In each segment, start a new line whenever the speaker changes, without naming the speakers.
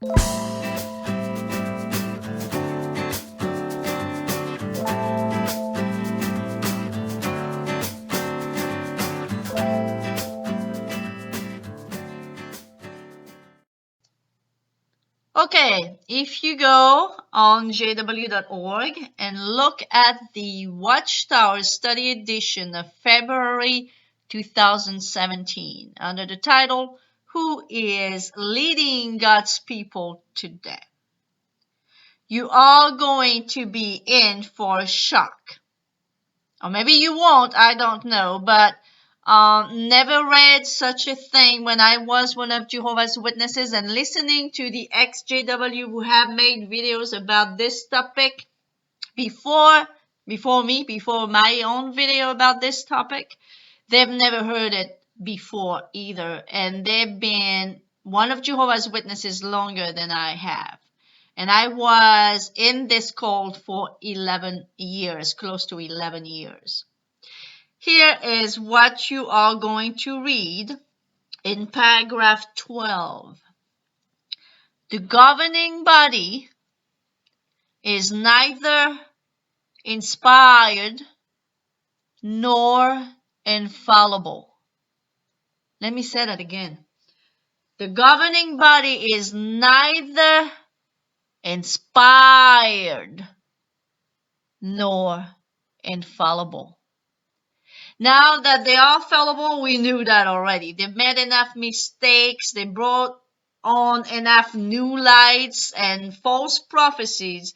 Okay, if you go on jw.org and look at the Watchtower Study edition of February 2017 under the title, Who is Leading God's People Today? You are going to be in for a shock. Or maybe you won't, I don't know, but never read such a thing when I was one of Jehovah's Witnesses, and listening to the ex-JW who have made videos about this topic before my own video about this topic. They've never heard it before either, and they've been one of Jehovah's Witnesses longer than I have. And I was in this cult for 11 years, close to 11 years. Here is what you are going to read in paragraph 12. The governing body is neither inspired nor infallible. Let me say that again. The governing body is neither inspired nor infallible. Now that they are fallible, we knew that already. They've made enough mistakes. They brought on enough new lights and false prophecies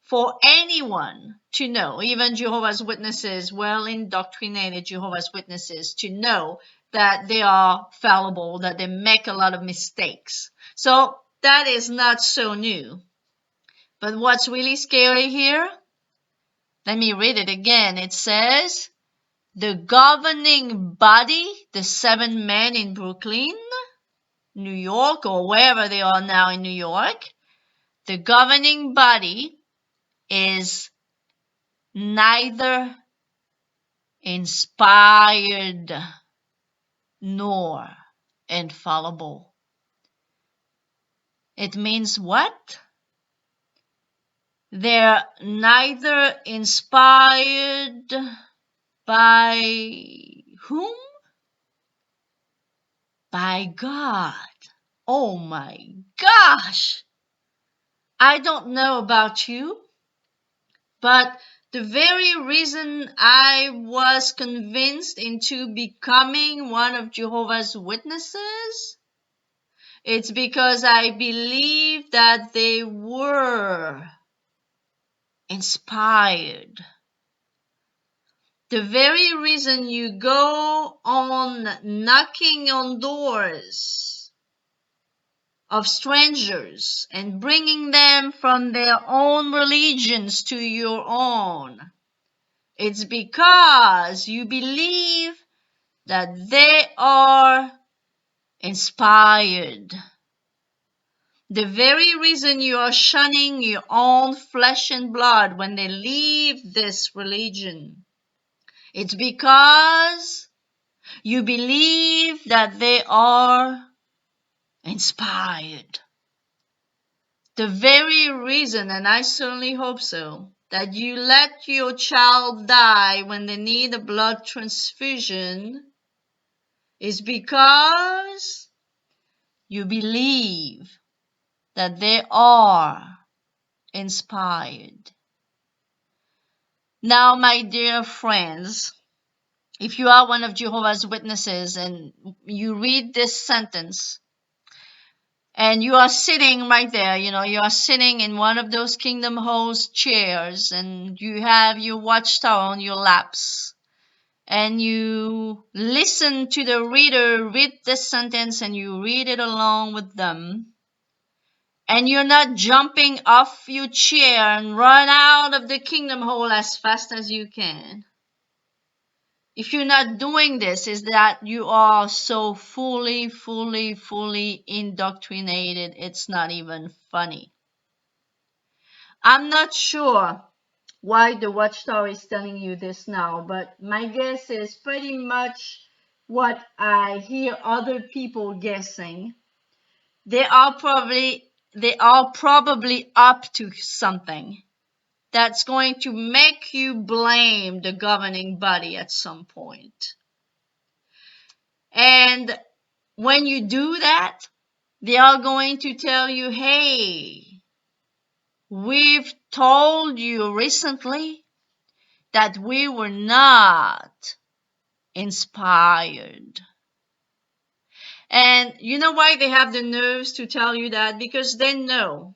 for anyone to know, even Jehovah's Witnesses, well indoctrinated Jehovah's Witnesses, to know that they are fallible, that they make a lot of mistakes. So that is not so new. But what's really scary here? Let me read it again. It says, the governing body, the 7 men in Brooklyn, New York, or wherever they are now in New York, the governing body is neither inspired nor infallible. It means what? They're neither inspired by whom? By God. Oh my gosh! I don't know about you, but the very reason I was convinced into becoming one of Jehovah's Witnesses, it's because I believe that they were inspired. The very reason you go on knocking on doors of strangers and bringing them from their own religions to your own, it's because you believe that they are inspired. The very reason you are shunning your own flesh and blood when they leave this religion, it's because you believe that they are inspired. The very reason, and I certainly hope so, that you let your child die when they need a blood transfusion is because you believe that they are inspired. Now, my dear friends, if you are one of Jehovah's Witnesses and you read this sentence and you are sitting right there, you are sitting in one of those Kingdom Halls chairs and you have your Watchtower on your laps and you listen to the reader read this sentence and you read it along with them, and you're not jumping off your chair and run out of the Kingdom Hall as fast as you can. If you're not doing this, is that you are so fully indoctrinated, it's not even funny. I'm not sure why the Watchtower is telling you this now, but my guess is pretty much what I hear other people guessing. They are probably they are probably up to something that's going to make you blame the governing body at some point. And when you do that, they are going to tell you, hey, we've told you recently that we were not inspired. And you know why they have the nerves to tell you that? Because they know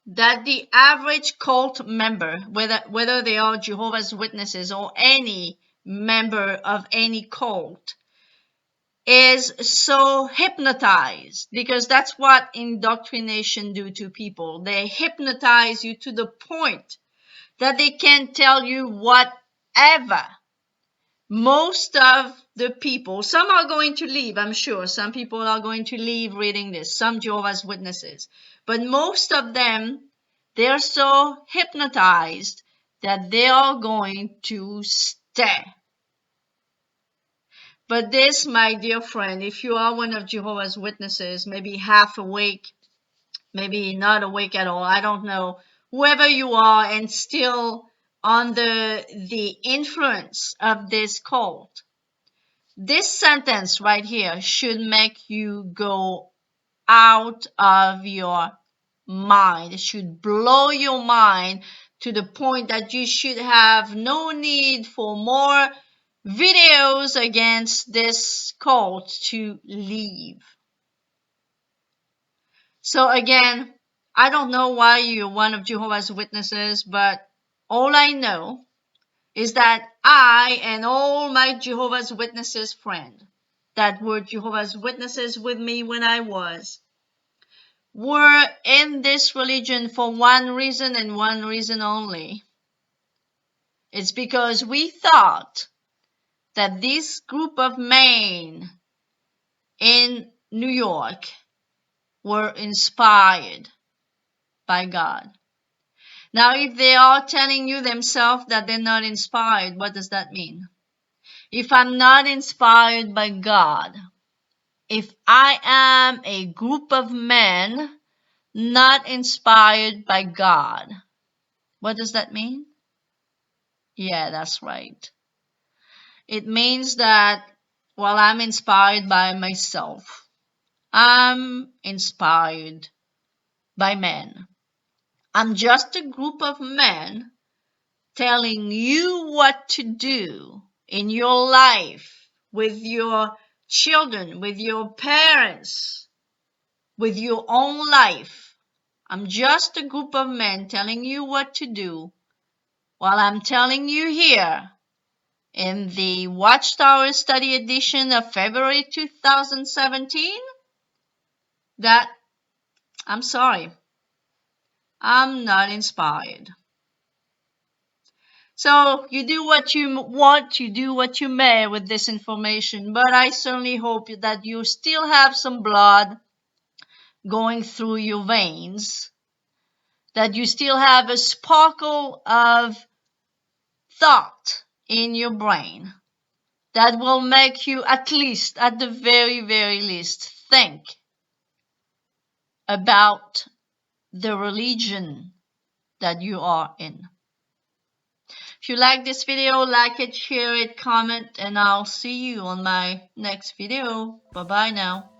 that the average cult member, whether they are Jehovah's Witnesses or any member of any cult, is so hypnotized, because that's what indoctrination do to people. They hypnotize you to the point that they can tell you whatever. Most of the people, some are going to leave, I'm sure. Some people are going to leave reading this, some Jehovah's Witnesses. But most of them, they're so hypnotized that they are going to stay. But this, my dear friend, if you are one of Jehovah's Witnesses, maybe half awake, maybe not awake at all, I don't know, whoever you are and still under the influence of this cult, this sentence right here should make you go out of your mind. It should blow your mind to the point that you should have no need for more videos against this cult to leave. So again, I don't know why you're one of Jehovah's Witnesses, but all I know is that I and all my Jehovah's Witnesses friends that were Jehovah's Witnesses with me when I were in this religion for one reason and one reason only. It's because we thought that this group of men in New York were inspired by God. Now, if they are telling you themselves that they're not inspired, what does that mean? If I'm not inspired by God, if I am a group of men not inspired by God, what does that mean? Yeah, that's right. It means that, well, I'm inspired by myself. I'm inspired by men. I'm just a group of men telling you what to do in your life, with your children, with your parents, with your own life. I'm just a group of men telling you what to do, while I'm telling you here in the Watchtower Study edition of February 2017 that I'm sorry, I'm not inspired. So you do what you want, you do what you may with this information, but I certainly hope that you still have some blood going through your veins, that you still have a sparkle of thought in your brain that will make you, at least, at the very, very least, think about the religion that you are in. If you like this video, like it, share it, comment, and I'll see you on my next video. Bye-bye now.